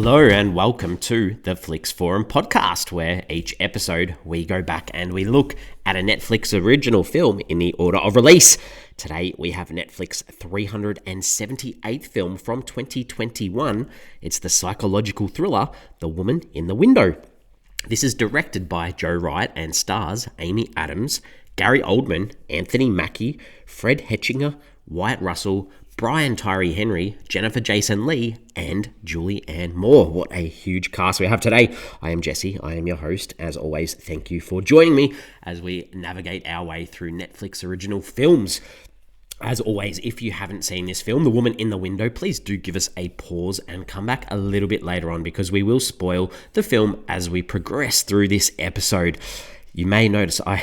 Hello and welcome to the Flix Forum podcast, where each episode we go back and we look at a Netflix original film in the order of release. Today we have Netflix 378th film from 2021. It's the psychological thriller, The Woman in the Window. This is directed by Joe Wright and stars Amy Adams, Gary Oldman, Anthony Mackie, Fred Hechinger, Wyatt Russell, Brian Tyree Henry, Jennifer Jason Leigh, and Julianne Moore. What a huge cast we have today. I am Jesse. I am your host. As always, thank you for joining me as we navigate our way through Netflix original films. As always, if you haven't seen this film, The Woman in the Window, please do give us a pause and come back a little bit later on because we will spoil the film as we progress through this episode. You may notice I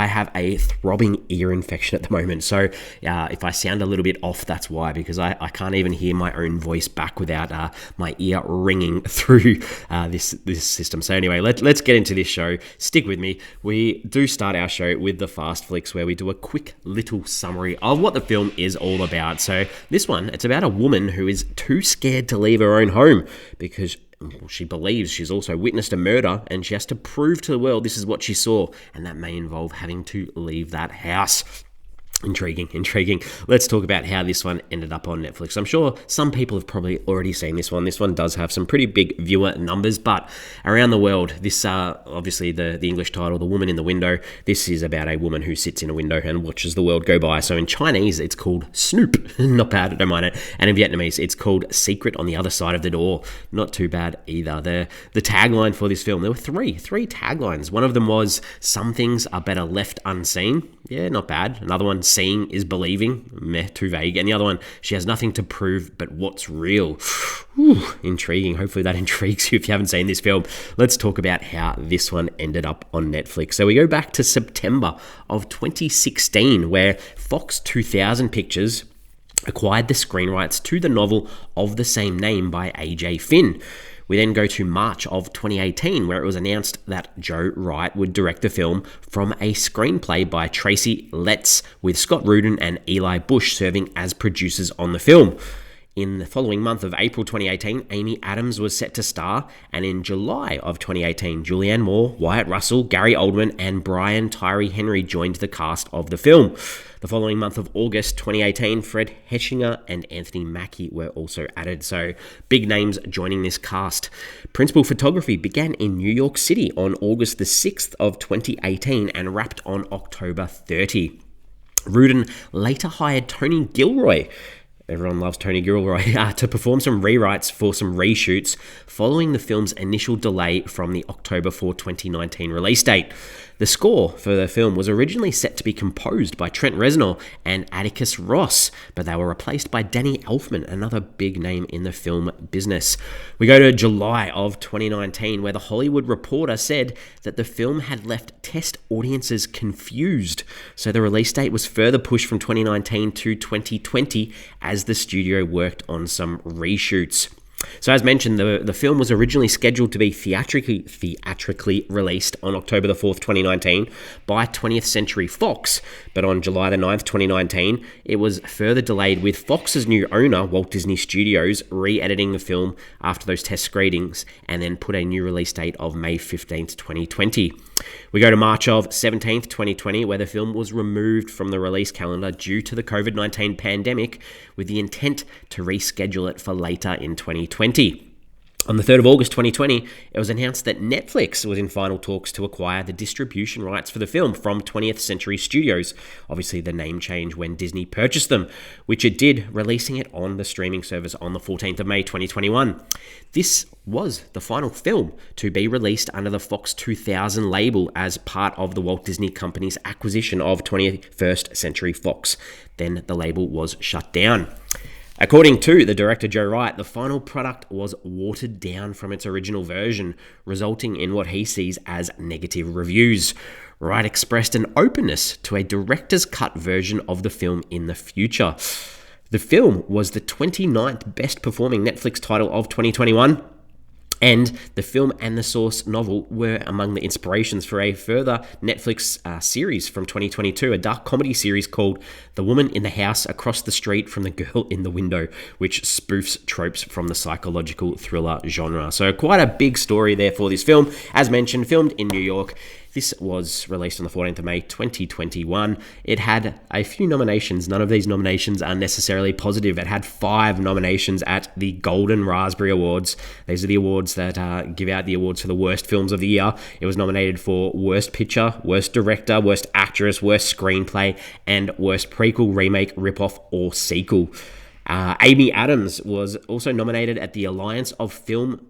have a throbbing ear infection at the moment, so if I sound a little bit off, that's why, because I can't even hear my own voice back without my ear ringing through this system. So anyway, let's get into this show. Stick with me. We do start our show with the Fast Flicks, where we do a quick little summary of what the film is all about. So this one, it's about a woman who is too scared to leave her own home because she believes she's also witnessed a murder and she has to prove to the world this is what she saw, and that may involve having to leave that house. Intriguing. Let's talk about how this one ended up on Netflix. I'm sure some people have probably already seen this one. This one does have some pretty big viewer numbers, but around the world, this obviously the English title, The Woman in the Window, this is about a woman who sits in a window and watches the world go by. So in Chinese, it's called Snoop. Not bad, don't mind it. And in Vietnamese, it's called Secret on the Other Side of the Door. Not too bad either. The tagline for this film, there were three taglines. One of them was, "Some things are better left unseen." Yeah, not bad. Another one, "Seeing is believing." Meh, too vague. And the other one, "She has nothing to prove but what's real." Intriguing. Hopefully that intrigues you if you haven't seen this film. Let's talk about how this one ended up on Netflix. So we go back to September of 2016, where Fox 2000 Pictures acquired the screen rights to the novel of the same name by A.J. Finn. We then go to March of 2018, where it was announced that Joe Wright would direct the film from a screenplay by Tracy Letts, with Scott Rudin and Eli Bush serving as producers on the film. In the following month of April 2018, Amy Adams was set to star, and in July of 2018, Julianne Moore, Wyatt Russell, Gary Oldman, and Brian Tyree Henry joined the cast of the film. The following month of August 2018, Fred Hechinger and Anthony Mackie were also added, so big names joining this cast. Principal photography began in New York City on August the 6th of 2018 and wrapped on October 30. Rudin later hired Tony Gilroy, everyone loves Tony Gilroy, to perform some rewrites for some reshoots following the film's initial delay from the October 4, 2019 release date. The score for the film was originally set to be composed by Trent Reznor and Atticus Ross, but they were replaced by Danny Elfman, another big name in the film business. We go to July of 2019, where The Hollywood Reporter said that the film had left test audiences confused, so the release date was further pushed from 2019 to 2020 as the studio worked on some reshoots. So as mentioned, the film was originally scheduled to be theatrically released on October the 4th, 2019 by 20th Century Fox, but on July the 9th, 2019, it was further delayed with Fox's new owner, Walt Disney Studios, re-editing the film after those test screenings and then put a new release date of May 15th, 2020. We go to March of 17th, 2020, where the film was removed from the release calendar due to the COVID-19 pandemic, with the intent to reschedule it for later in 2020. On the 3rd of August 2020, it was announced that Netflix was in final talks to acquire the distribution rights for the film from 20th Century Studios. Obviously, the name change when Disney purchased them, which it did, releasing it on the streaming service on the 14th of May 2021. This was the final film to be released under the Fox 2000 label as part of the Walt Disney Company's acquisition of 21st Century Fox. Then the label was shut down. According to the director Joe Wright, the final product was watered down from its original version, resulting in what he sees as negative reviews. Wright expressed an openness to a director's cut version of the film in the future. The film was the 29th best performing Netflix title of 2021, And the film and the source novel were among the inspirations for a further Netflix series from 2022, a dark comedy series called The Woman in the House Across the Street from the Girl in the Window, which spoofs tropes from the psychological thriller genre. So quite a big story there for this film. As mentioned, filmed in New York. This was released on the 14th of May, 2021. It had a few nominations. None of these nominations are necessarily positive. It had 5 nominations at the Golden Raspberry Awards. These are the awards that give out the awards for the worst films of the year. It was nominated for Worst Picture, Worst Director, Worst Actress, Worst Screenplay, and Worst Prequel, Remake, Ripoff, or Sequel. Amy Adams was also nominated at the Alliance of Women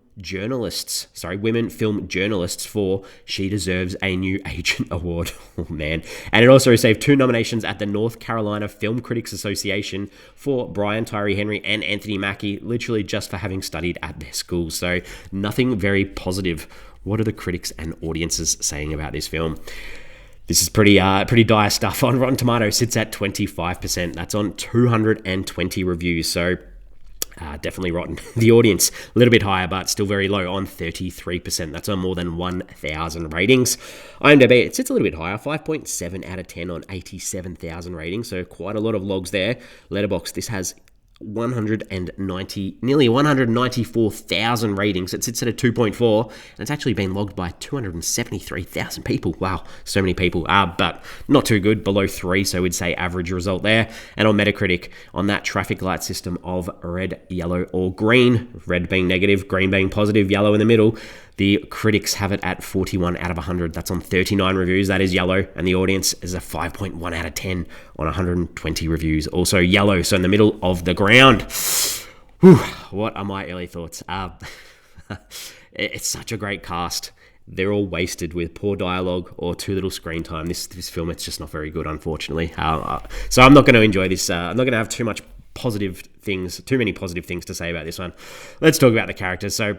Film Journalists for She Deserves a New Agent Award. Oh man. And it also received 2 nominations at the North Carolina Film Critics Association for Brian Tyree Henry and Anthony Mackie, literally just for having studied at their school. So nothing very positive. What are the critics and audiences saying about this film? This is pretty dire stuff. On Rotten Tomatoes, sits at 25%. That's on 220 reviews. So definitely rotten. The audience, a little bit higher, but still very low on 33%. That's on more than 1,000 ratings. IMDb, it sits a little bit higher, 5.7 out of 10 on 87,000 ratings. So quite a lot of logs there. Letterboxd, this has nearly 194,000 ratings. It sits at a 2.4, and it's actually been logged by 273,000 people. Wow, so many people. But not too good, below 3, so we'd say average result there. And on Metacritic, on that traffic light system of red, yellow, or green, red being negative, green being positive, yellow in the middle, the critics have it at 41 out of 100. That's on 39 reviews. That is yellow. And the audience is a 5.1 out of 10 on 120 reviews. Also yellow, so in the middle of the ground. Whew, what are my early thoughts? It's such a great cast. They're all wasted with poor dialogue or too little screen time. This film, it's just not very good, unfortunately. So I'm not going to enjoy this. I'm not going to have too many positive things to say about this one. Let's talk about the characters. So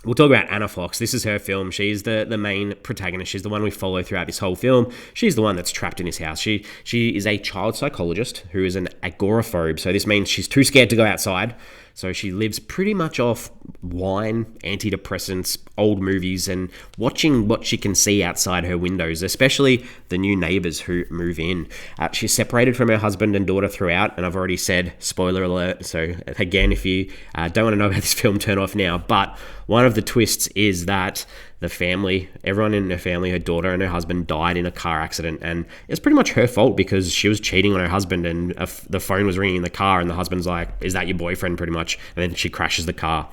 we'll talk about Anna Fox. This is her film. She's the main protagonist. She's the one we follow throughout this whole film. She's the one that's trapped in this house. She is a child psychologist who is an agoraphobe. So this means she's too scared to go outside. So she lives pretty much off wine, antidepressants, old movies, and watching what she can see outside her windows, especially the new neighbors who move in. She's separated from her husband and daughter throughout, and I've already said, spoiler alert, so again, if you don't want to know about this film, turn off now. But one of the twists is that the family, everyone in her family, her daughter and her husband died in a car accident, and it's pretty much her fault because she was cheating on her husband, and the phone was ringing in the car, and the husband's like, "Is that your boyfriend?" pretty much, and then she crashes the car.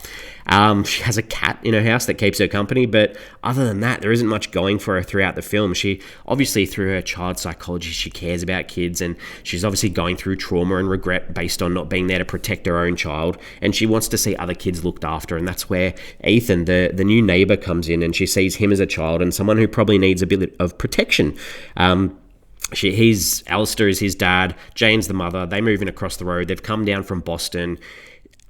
She has a cat in her house that keeps her company, but other than that, there isn't much going for her throughout the film. She obviously, through her child psychology, she cares about kids, and she's obviously going through trauma and regret based on not being there to protect her own child, and she wants to see other kids looked after, and that's where Ethan, the new neighbor, comes in, and she sees him as a child and someone who probably needs a bit of protection. Alistair is his dad, Jane's the mother. They move in across the road. They've come down from Boston.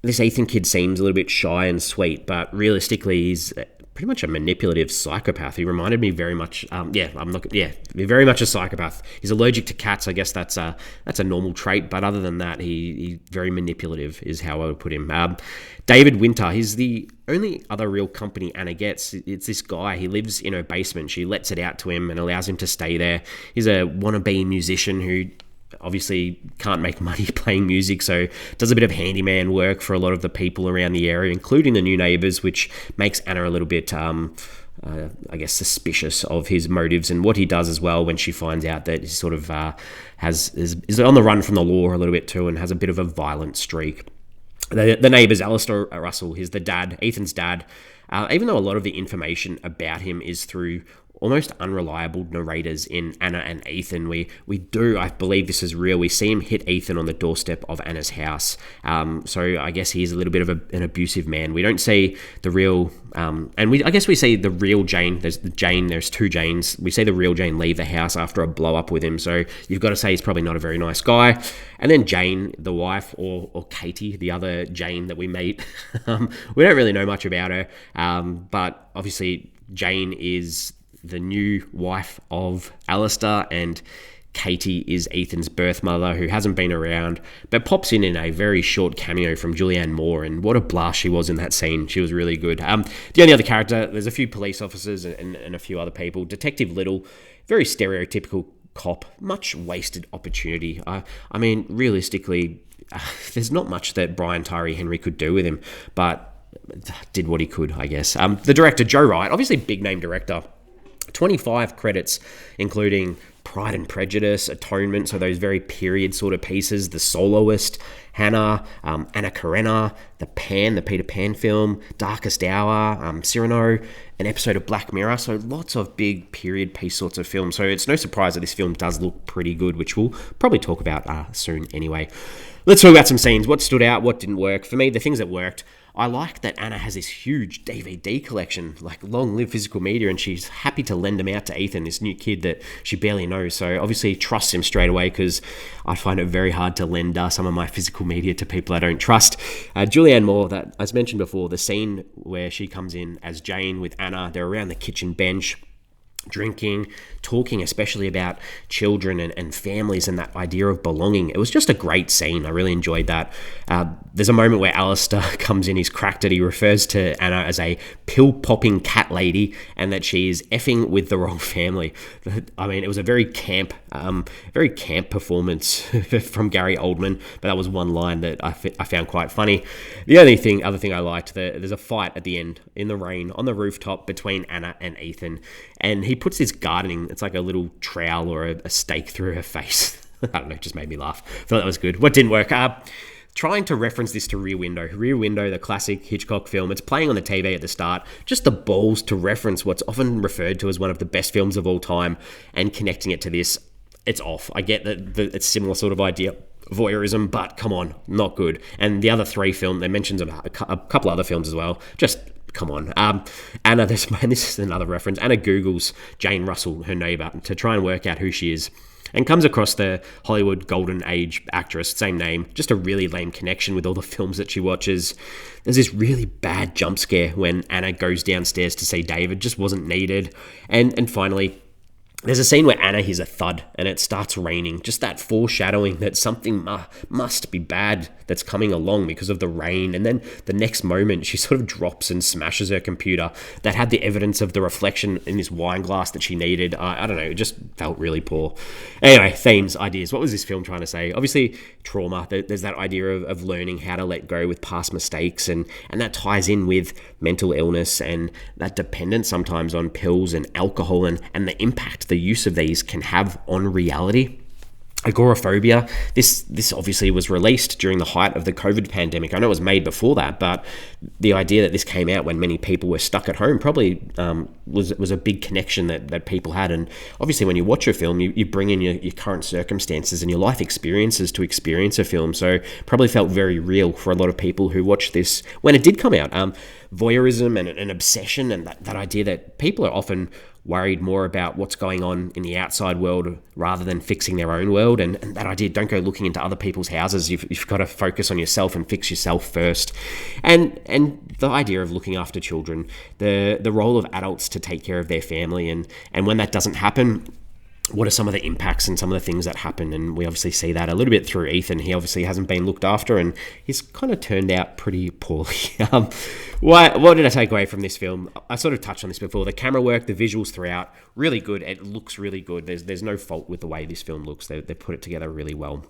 This Ethan kid seems a little bit shy and sweet, but realistically, he's pretty much a manipulative psychopath. He reminded me very much, very much a psychopath. He's allergic to cats. I guess that's a normal trait, but other than that, he's very manipulative is how I would put him. David Winter, he's the only other real company Anna gets. It's this guy. He lives in her basement. She lets it out to him and allows him to stay there. He's a wannabe musician who obviously can't make money playing music, so does a bit of handyman work for a lot of the people around the area, including the new neighbors, which makes Anna a little bit suspicious of his motives and what he does as well when she finds out that he sort of is on the run from the law a little bit too and has a bit of a violent streak. The neighbors, Alistair Russell, he's the dad, Ethan's dad. Even though a lot of the information about him is through almost unreliable narrators in Anna and Ethan, we do, I believe this is real, we see him hit Ethan on the doorstep of Anna's house. So I guess he's a little bit of an abusive man. We don't see the real, I guess we see the real Jane. There's two Janes. We see the real Jane leave the house after a blow up with him. So you've got to say he's probably not a very nice guy. And then Jane, the wife, or Katie, the other Jane that we meet. We don't really know much about her. But obviously Jane is the new wife of Alistair, and Katie is Ethan's birth mother, who hasn't been around, but pops in a very short cameo from Julianne Moore, and what a blast she was in that scene. She was really good. The only other character, there's a few police officers and a few other people. Detective Little, very stereotypical cop, much wasted opportunity. I mean, realistically, there's not much that Tyree Henry could do with him, but did what he could, I guess. The director, Joe Wright, obviously big name director, 25 credits, including Pride and Prejudice, Atonement, so those very period sort of pieces, The Soloist, Hannah, Anna Karenina, The Peter Pan film, Darkest Hour, Cyrano, an episode of Black Mirror, so lots of big period piece sorts of films. So it's no surprise that this film does look pretty good, which we'll probably talk about soon anyway. Let's talk about some scenes. What stood out, what didn't work. For me, the things that worked, I like that Anna has this huge DVD collection, like long live physical media, and she's happy to lend them out to Ethan, this new kid that she barely knows. So obviously trusts him straight away, because I find it very hard to lend some of my physical media to people I don't trust. Julianne Moore, that as mentioned before, the scene where she comes in as Jane with Anna, they're around the kitchen bench, drinking, talking especially about children and families and that idea of belonging. It was just a great scene. I really enjoyed that. There's a moment where Alistair comes in, he's cracked it. He refers to Anna as a pill-popping cat lady and that she is effing with the wrong family. I mean, it was a very camp performance from Gary Oldman, but that was one line that I found quite funny. The other thing I liked, there's a fight at the end in the rain on the rooftop between Anna and Ethan, and he puts this gardening, it's like a little trowel or a stake through her face. I don't know, it just made me laugh. I thought that was good. What didn't work? Trying to reference this to Rear Window. Rear Window, the classic Hitchcock film, it's playing on the TV at the start. Just the balls to reference what's often referred to as one of the best films of all time and connecting it to this. It's off. I get that it's similar sort of idea, voyeurism, but come on, not good. And the other three films, they mentioned a couple other films as well, just come on. Anna, this is another reference. Anna Googles Jane Russell, her neighbour, to try and work out who she is, and comes across the Hollywood Golden Age actress, same name, just a really lame connection with all the films that she watches. There's this really bad jump scare when Anna goes downstairs to see David, just wasn't needed. And finally, there's a scene where Anna hears a thud and it starts raining. Just that foreshadowing that something must be bad that's coming along because of the rain. And then the next moment, she sort of drops and smashes her computer that had the evidence of the reflection in this wine glass that she needed. I don't know, it just felt really poor. Anyway, themes, ideas. What was this film trying to say? Obviously, trauma. There's that idea of learning how to let go with past mistakes. And that ties in with mental illness and that dependence sometimes on pills and alcohol and the impact the use of these can have on reality. Agoraphobia. This obviously was released during the height of the COVID pandemic. I know it was made before that, but the idea that this came out when many people were stuck at home probably was a big connection that people had. And obviously when you watch a film, you bring in your current circumstances and your life experiences to experience a film. So probably felt very real for a lot of people who watched this when it did come out. Voyeurism and an obsession and that idea that people are often worried more about what's going on in the outside world rather than fixing their own world. And that idea, don't go looking into other people's houses. You've got to focus on yourself and fix yourself first. And the idea of looking after children, the role of adults to take care of their family. And when that doesn't happen, what are some of the impacts and some of the things that happen? And we obviously see that a little bit through Ethan. He obviously hasn't been looked after and he's kind of turned out pretty poorly. What did I take away from this film? I sort of touched on this before. The camera work, the visuals throughout, really good. It looks really good. There's no fault with the way this film looks. They put it together really well.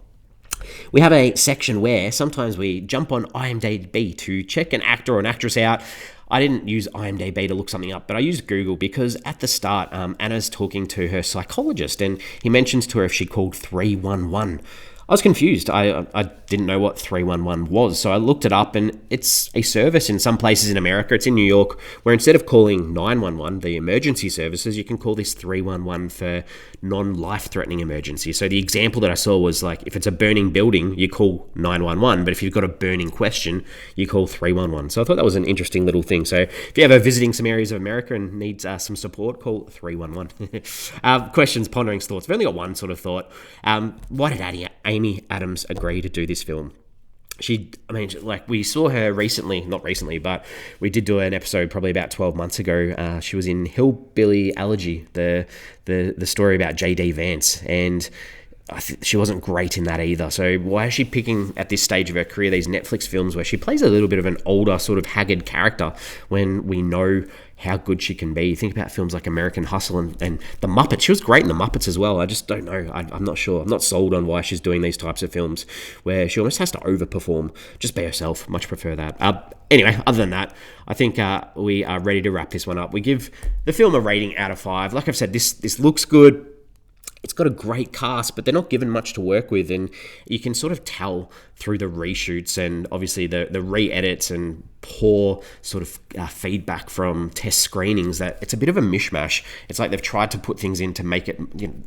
We have a section where sometimes we jump on IMDb to check an actor or an actress out. I didn't use IMDb to look something up, but I used Google because at the start, Anna's talking to her psychologist and he mentions to her if she called 311. I was confused. I didn't know what 311 was, so I looked it up, and it's a service in some places in America. It's in New York, where instead of calling 911, the emergency services, you can call this 311 for non-life-threatening emergency. So the example that I saw was like, if it's a burning building, you call 911, but if you've got a burning question, you call 311. So I thought that was an interesting little thing. So if you're ever visiting some areas of America and needs some support, call 311. Questions, ponderings, thoughts. I've only got one sort of thought. Why did Amy Adams agree to do this film? we saw her not recently, but we did do an episode probably about 12 months ago. She was in Hillbilly Elegy, the story about J.D. Vance, and she wasn't great in that either. So why is she picking at this stage of her career these Netflix films where she plays a little bit of an older, sort of haggard character when we know how good she can be? Think about films like American Hustle and The Muppets. She was great in The Muppets as well. I just don't know. I'm not sure. I'm not sold on why she's doing these types of films where she almost has to overperform. Just be herself. Much prefer that. Anyway, other than that, I think we are ready to wrap this one up. We give the film a rating out of 5. Like I've said, this looks good. It's got a great cast, but they're not given much to work with, and you can sort of tell through the reshoots and obviously the re-edits and poor sort of feedback from test screenings that it's a bit of a mishmash. It's like they've tried to put things in to make it,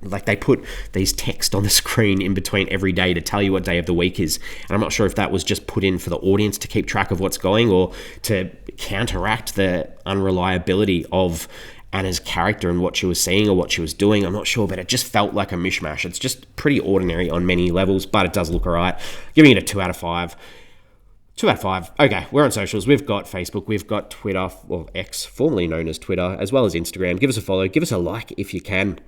like they put these text on the screen in between every day to tell you what day of the week is. And I'm not sure if that was just put in for the audience to keep track of what's going or to counteract the unreliability of Anna's character and what she was seeing or what she was doing. I'm not sure, but it just felt like a mishmash. It's just pretty ordinary on many levels, but it does look all right. Giving it a 2 out of 5. 2 out of 5. Okay, we're on socials. We've got Facebook, we've got Twitter, or X, formerly known as Twitter, as well as Instagram. Give us a follow, give us a like if you can,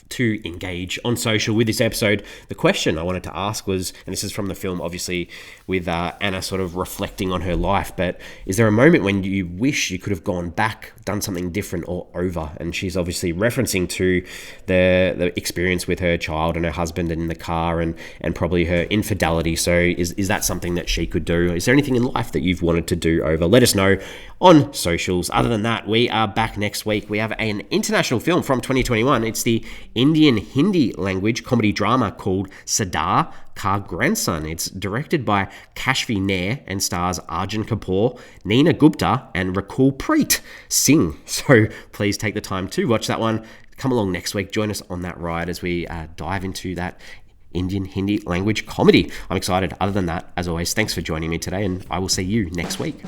to engage on social with this episode. The question I wanted to ask was, and this is from the film, obviously, with Anna sort of reflecting on her life, but is there a moment when you wish you could have gone back, done something different or over? And she's obviously referencing to the experience with her child and her husband in the car and probably her infidelity. So is that something that she could do? Is there anything in life that you've wanted to do over? Let us know on socials. Other than that, we are back next week. We have an international film from 2021. It's the Indian Hindi language comedy drama called Sardar Ka Grandson. It's directed by Kashfi Nair and stars Arjun Kapoor, Neena Gupta and Rakul Preet Singh. So please take the time to watch that one. Come along next week. Join us on that ride as we dive into that Indian Hindi language comedy. I'm excited. Other than that, as always, thanks for joining me today, and I will see you next week.